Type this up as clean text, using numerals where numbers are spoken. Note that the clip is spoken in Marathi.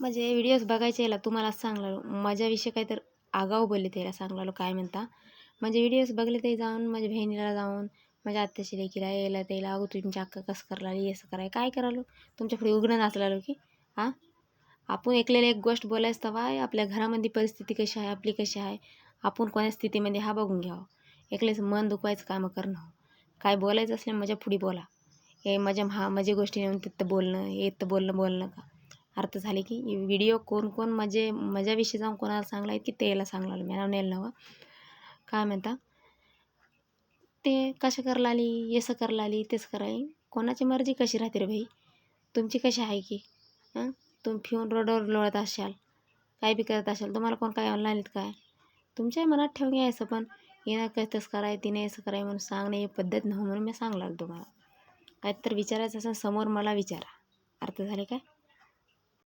म्हणजे व्हिडिओज बघायचे याला तुम्हाला सांगलो माझ्याविषयी काही तर आगाऊ बोलले त्याला सांगलो काय म्हणता. म्हणजे व्हिडिओज बघले ते जाऊन माझ्या बहिणीला जाऊन माझ्या आत्याशी लेकीला यायला त्याला अगो तुमची अक्का कसं करायला असं कराय काय करालो तुमच्या पुढे उघडं नाचलालो की हां. आपण ऐकलेली एक गोष्ट बोलायचं तेव्हा आपल्या घरामध्ये परिस्थिती कशी आहे आपली कशी आहे आपण कोण्या स्थितीमध्ये हा बघून घ्यावं. एकलेच मन दुखवायचं कामं करणं. काय बोलायचं असले माझ्या पुढे बोला. हे माझ्या गोष्टी नेऊन तिथं बोलणं येतं बोलणं का अर्थ झाले की व्हिडिओ कोण माझ्याविषयी जाऊन कोणाला सांगला आहेत की ते याला सांगला मी नाव नेलं नवं काय म्हणता. ते कसं करायला आली असं करायला आली तेच कराय कोणाची मर्जी कशी राहते रे भाई. तुमची कशी आहे की हां. तुम्ही फिरून रोडवर लोळत असाल काय बी करत असाल तुम्हाला कोण काय ऑनलाईन काय तुमच्या मनात ठेवून यायचं. पण येणं कसं कराय तिने असं कराय म्हणून सांगणे ही पद्धत नाही म्हणून मी सांगला तुम्हाला. काय तर विचारायचं असं समोर मला विचारा. अर्थ झाले काय.